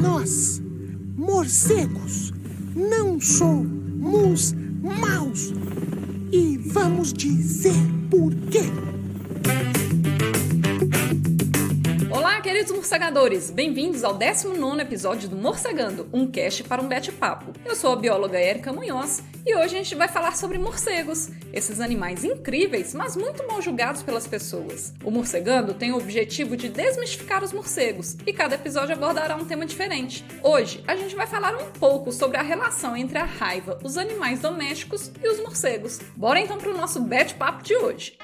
Nós, morcegos, não somos maus. E vamos dizer por quê. Olá, queridos morcegadores! Bem-vindos ao 19º episódio do Morcegando, um cast para um bate-papo. Eu sou a bióloga Érica Munhoz e hoje a gente vai falar sobre morcegos, esses animais incríveis, mas muito mal julgados pelas pessoas. O Morcegando tem o objetivo de desmistificar os morcegos e cada episódio abordará um tema diferente. Hoje, a gente vai falar um pouco sobre a relação entre a raiva, os animais domésticos e os morcegos. Bora então para o nosso bate-papo de hoje.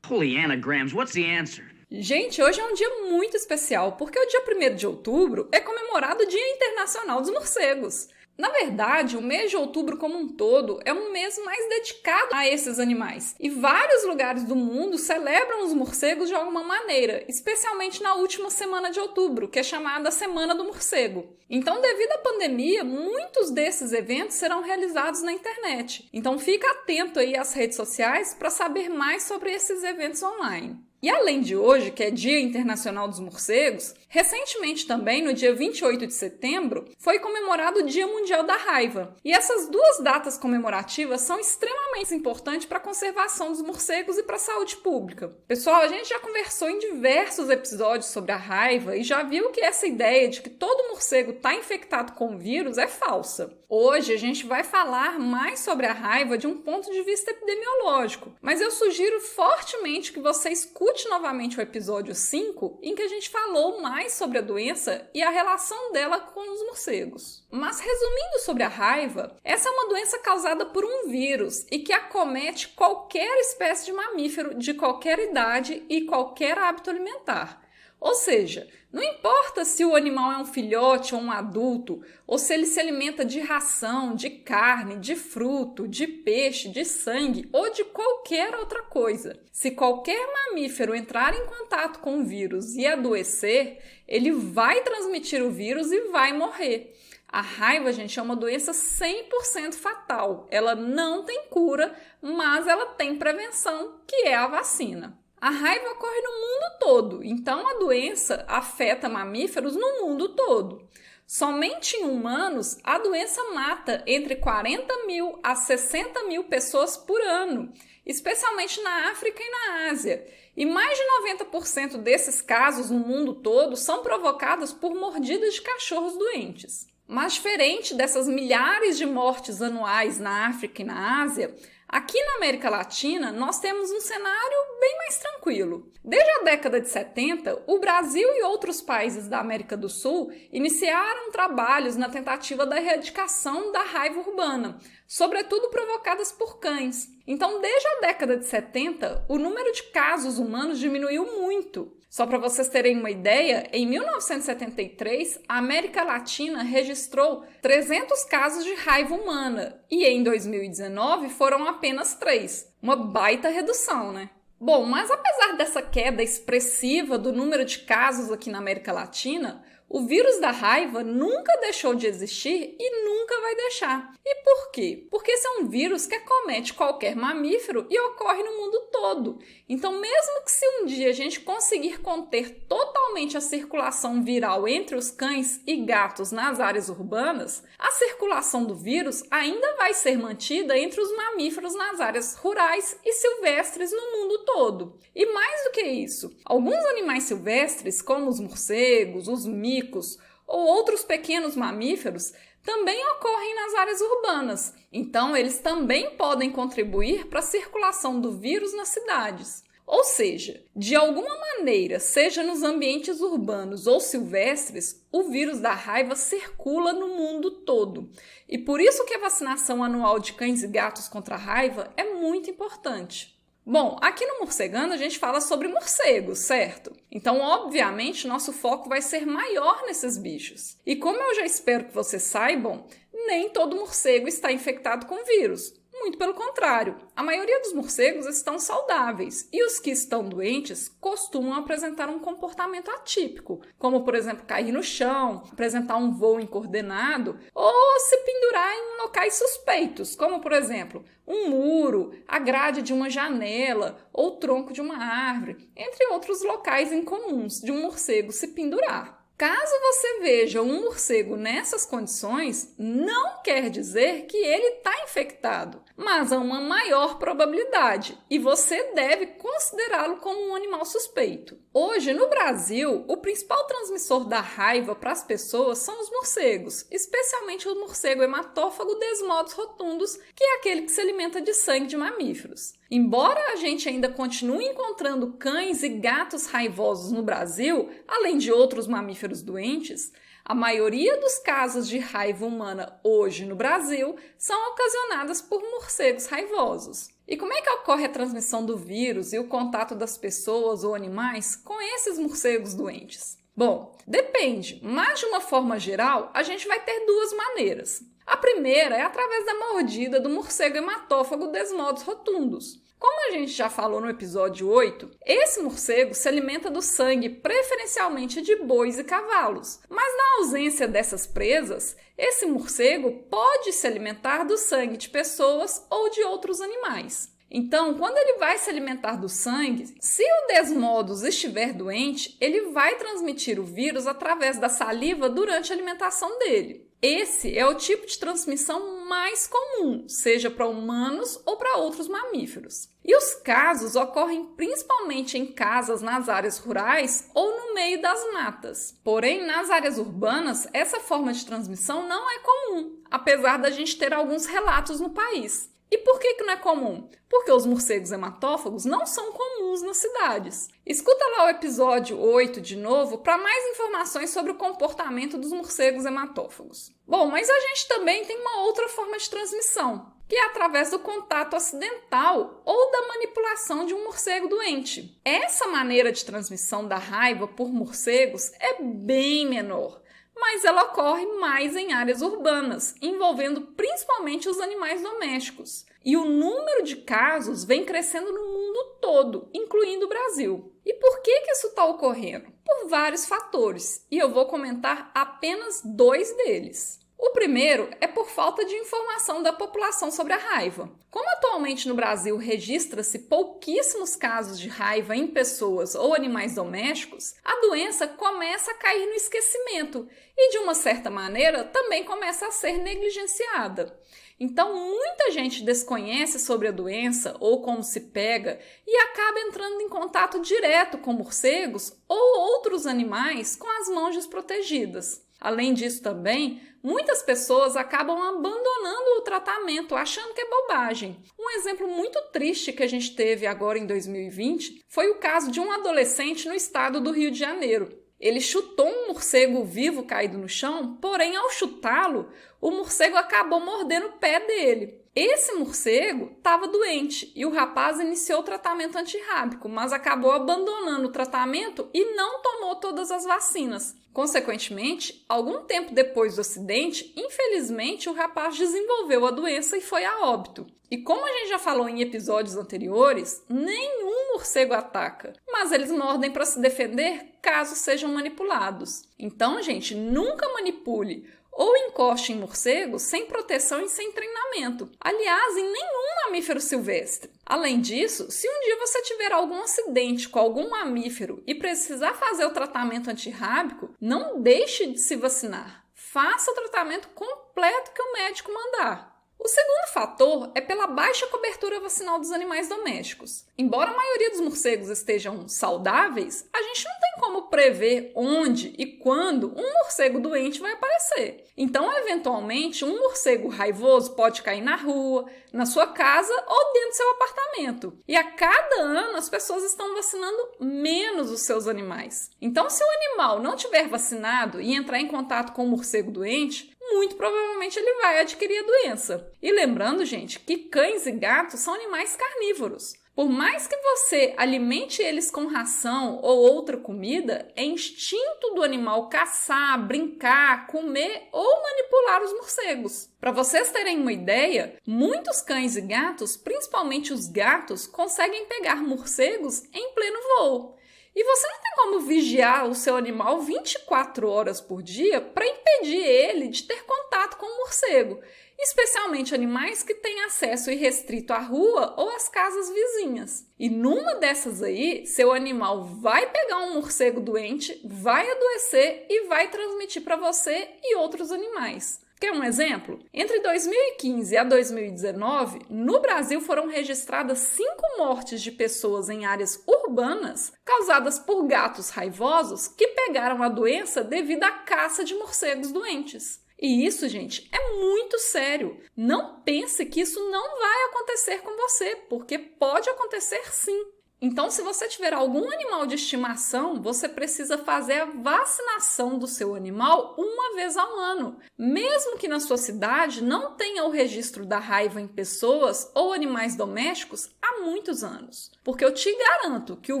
Holy anagrams, what's the answer? Gente, hoje é um dia muito especial, porque o dia 1º de outubro é comemorado o Dia Internacional dos Morcegos. Na verdade, o mês de outubro como um todo é um mês mais dedicado a esses animais. E vários lugares do mundo celebram os morcegos de alguma maneira, especialmente na última semana de outubro, que é chamada Semana do Morcego. Então, devido à pandemia, muitos desses eventos serão realizados na internet. Então, fica atento aí às redes sociais para saber mais sobre esses eventos online. E além de hoje, que é Dia Internacional dos Morcegos, recentemente também, no dia 28 de setembro, foi comemorado o Dia Mundial da Raiva. E essas duas datas comemorativas são extremamente importantes para a conservação dos morcegos e para a saúde pública. Pessoal, a gente já conversou em diversos episódios sobre a raiva e já viu que essa ideia de que todo morcego está infectado com o vírus é falsa. Hoje a gente vai falar mais sobre a raiva de um ponto de vista epidemiológico, mas eu sugiro fortemente que você escute novamente o episódio 5, em que a gente falou mais sobre a doença e a relação dela com os morcegos. Mas resumindo sobre a raiva, essa é uma doença causada por um vírus e que acomete qualquer espécie de mamífero de qualquer idade e qualquer hábito alimentar. Ou seja, não importa se o animal é um filhote ou um adulto, ou se ele se alimenta de ração, de carne, de fruto, de peixe, de sangue ou de qualquer outra coisa. Se qualquer mamífero entrar em contato com o vírus e adoecer, ele vai transmitir o vírus e vai morrer. A raiva, gente, é uma doença 100% fatal. Ela não tem cura, mas ela tem prevenção, que é a vacina. A raiva ocorre no mundo todo, então a doença afeta mamíferos no mundo todo. Somente em humanos, a doença mata entre 40 mil a 60 mil pessoas por ano, especialmente na África e na Ásia. E mais de 90% desses casos no mundo todo são provocados por mordidas de cachorros doentes. Mas diferente dessas milhares de mortes anuais na África e na Ásia, aqui na América Latina, nós temos um cenário bem mais tranquilo. Desde a década de 70, o Brasil e outros países da América do Sul iniciaram trabalhos na tentativa da erradicação da raiva urbana, sobretudo provocadas por cães. Então, desde a década de 70, o número de casos humanos diminuiu muito. Só para vocês terem uma ideia, em 1973, a América Latina registrou 300 casos de raiva humana e em 2019 foram apenas 3. Uma baita redução, né? Bom, mas apesar dessa queda expressiva do número de casos aqui na América Latina, o vírus da raiva nunca deixou de existir e nunca vai deixar. E por quê? Porque esse é um vírus que acomete qualquer mamífero e ocorre no mundo todo. Então, mesmo que se um dia a gente conseguir conter totalmente a circulação viral entre os cães e gatos nas áreas urbanas, a circulação do vírus ainda vai ser mantida entre os mamíferos nas áreas rurais e silvestres no mundo todo. E mais do que isso, alguns animais silvestres, como os morcegos, os micos ou outros pequenos mamíferos, também ocorrem nas áreas urbanas. Então, eles também podem contribuir para a circulação do vírus nas cidades. Ou seja, de alguma maneira, seja nos ambientes urbanos ou silvestres, o vírus da raiva circula no mundo todo. E por isso que a vacinação anual de cães e gatos contra a raiva é muito importante. Bom, aqui no Morcegando a gente fala sobre morcegos, certo? Então, obviamente, nosso foco vai ser maior nesses bichos. E como eu já espero que vocês saibam, nem todo morcego está infectado com vírus. Muito pelo contrário, a maioria dos morcegos estão saudáveis e os que estão doentes costumam apresentar um comportamento atípico, como, por exemplo, cair no chão, apresentar um voo incoordenado ou se pendurar em locais suspeitos, como, por exemplo, um muro, a grade de uma janela ou o tronco de uma árvore, entre outros locais incomuns de um morcego se pendurar. Caso você veja um morcego nessas condições, não quer dizer que ele está infectado, mas há uma maior probabilidade e você deve considerá-lo como um animal suspeito. Hoje, no Brasil, o principal transmissor da raiva para as pessoas são os morcegos, especialmente o morcego hematófago Desmodus rotundus, que é aquele que se alimenta de sangue de mamíferos. Embora a gente ainda continue encontrando cães e gatos raivosos no Brasil, além de outros mamíferos doentes, a maioria dos casos de raiva humana hoje no Brasil são ocasionadas por morcegos raivosos. E como é que ocorre a transmissão do vírus e o contato das pessoas ou animais com esses morcegos doentes? Bom, depende, mas de uma forma geral, a gente vai ter duas maneiras. A primeira é através da mordida do morcego hematófago Desmodus rotundus. Como a gente já falou no episódio 8, esse morcego se alimenta do sangue preferencialmente de bois e cavalos. Mas na ausência dessas presas, esse morcego pode se alimentar do sangue de pessoas ou de outros animais. Então, quando ele vai se alimentar do sangue, se o Desmodus estiver doente, ele vai transmitir o vírus através da saliva durante a alimentação dele. Esse é o tipo de transmissão mais comum, seja para humanos ou para outros mamíferos. E os casos ocorrem principalmente em casas nas áreas rurais ou no meio das matas. Porém, nas áreas urbanas, essa forma de transmissão não é comum, apesar da gente ter alguns relatos no país. E por que não é comum? Porque os morcegos hematófagos não são comuns nas cidades. Escuta lá o episódio 8 de novo para mais informações sobre o comportamento dos morcegos hematófagos. Bom, mas a gente também tem uma outra forma de transmissão, que é através do contato acidental ou da manipulação de um morcego doente. Essa maneira de transmissão da raiva por morcegos é bem menor, mas ela ocorre mais em áreas urbanas, envolvendo principalmente os animais domésticos. E o número de casos vem crescendo no mundo todo, incluindo o Brasil. E por que isso está ocorrendo? Por vários fatores, e eu vou comentar apenas 2 deles. O primeiro é por falta de informação da população sobre a raiva. Como atualmente no Brasil registra-se pouquíssimos casos de raiva em pessoas ou animais domésticos, a doença começa a cair no esquecimento e, de uma certa maneira, também começa a ser negligenciada. Então, muita gente desconhece sobre a doença ou como se pega e acaba entrando em contato direto com morcegos ou outros animais com as mãos desprotegidas. Além disso também, muitas pessoas acabam abandonando o tratamento, achando que é bobagem. Um exemplo muito triste que a gente teve agora em 2020 foi o caso de um adolescente no estado do Rio de Janeiro. Ele chutou um morcego vivo caído no chão, porém ao chutá-lo, o morcego acabou mordendo o pé dele. Esse morcego estava doente e o rapaz iniciou o tratamento antirrábico, mas acabou abandonando o tratamento e não tomou todas as vacinas. Consequentemente, algum tempo depois do acidente, infelizmente, o rapaz desenvolveu a doença e foi a óbito. E como a gente já falou em episódios anteriores, nenhum morcego ataca, mas eles mordem para se defender caso sejam manipulados. Então, gente, nunca manipule ou encoste em morcegos sem proteção e sem treinamento. Aliás, em nenhum mamífero silvestre. Além disso, se um dia você tiver algum acidente com algum mamífero e precisar fazer o tratamento antirrábico, não deixe de se vacinar. Faça o tratamento completo que o médico mandar. O segundo fator é pela baixa cobertura vacinal dos animais domésticos. Embora a maioria dos morcegos estejam saudáveis, a gente não tem como prever onde e quando um morcego doente vai aparecer. Então, eventualmente, um morcego raivoso pode cair na rua, na sua casa ou dentro do seu apartamento. E a cada ano as pessoas estão vacinando menos os seus animais. Então, se o animal não tiver vacinado e entrar em contato com um morcego doente, muito provavelmente ele vai adquirir a doença. E lembrando, gente, que cães e gatos são animais carnívoros. Por mais que você alimente eles com ração ou outra comida, é instinto do animal caçar, brincar, comer ou manipular os morcegos. Para vocês terem uma ideia, muitos cães e gatos, principalmente os gatos, conseguem pegar morcegos em pleno voo. E você não tem como vigiar o seu animal 24 horas por dia para impedir ele de ter contato com o morcego. especialmente animais que têm acesso irrestrito à rua ou às casas vizinhas. E numa dessas aí, seu animal vai pegar um morcego doente, vai adoecer e vai transmitir para você e outros animais. Quer um exemplo? Entre 2015 a 2019, no Brasil foram registradas 5 mortes de pessoas em áreas urbanas causadas por gatos raivosos que pegaram a doença devido à caça de morcegos doentes. E isso, gente, é muito sério. Não pense que isso não vai acontecer com você, porque pode acontecer sim. Então, se você tiver algum animal de estimação, você precisa fazer a vacinação do seu animal uma vez ao ano, mesmo que na sua cidade não tenha o registro da raiva em pessoas ou animais domésticos há muitos anos. Porque eu te garanto que o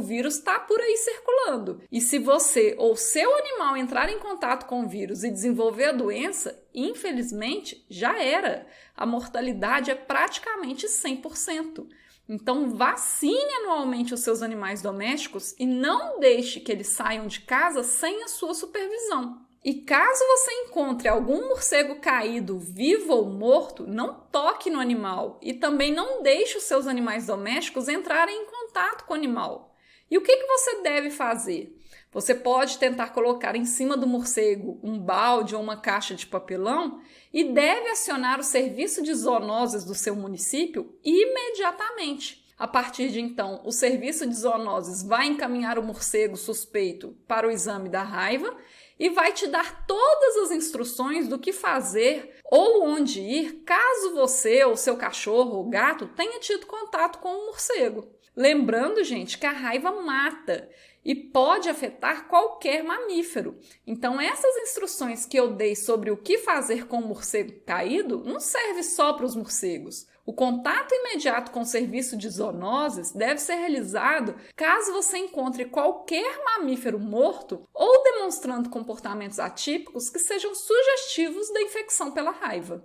vírus está por aí circulando. E se você ou seu animal entrar em contato com o vírus e desenvolver a doença, infelizmente, já era. A mortalidade é praticamente 100%. Então, vacine anualmente os seus animais domésticos e não deixe que eles saiam de casa sem a sua supervisão. E caso você encontre algum morcego caído, vivo ou morto, não toque no animal e também não deixe os seus animais domésticos entrarem em contato com o animal. E o que você deve fazer? Você pode tentar colocar em cima do morcego um balde ou uma caixa de papelão e deve acionar o serviço de zoonoses do seu município imediatamente. A partir de então, o serviço de zoonoses vai encaminhar o morcego suspeito para o exame da raiva e vai te dar todas as instruções do que fazer ou onde ir caso você ou seu cachorro ou gato tenha tido contato com o morcego. Lembrando, gente, que a raiva mata e pode afetar qualquer mamífero. Então, essas instruções que eu dei sobre o que fazer com o morcego caído não serve só para os morcegos. O contato imediato com o serviço de zoonoses deve ser realizado caso você encontre qualquer mamífero morto ou demonstrando comportamentos atípicos que sejam sugestivos da infecção pela raiva.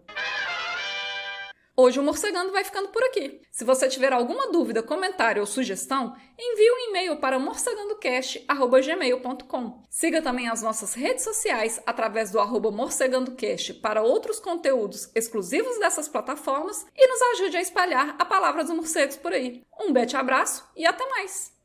Hoje o Morcegando vai ficando por aqui. Se você tiver alguma dúvida, comentário ou sugestão, envie um e-mail para morcegandocast@gmail.com. Siga também as nossas redes sociais através do @morcegandocast para outros conteúdos exclusivos dessas plataformas e nos ajude a espalhar a palavra dos morcegos por aí. Um bete abraço e até mais!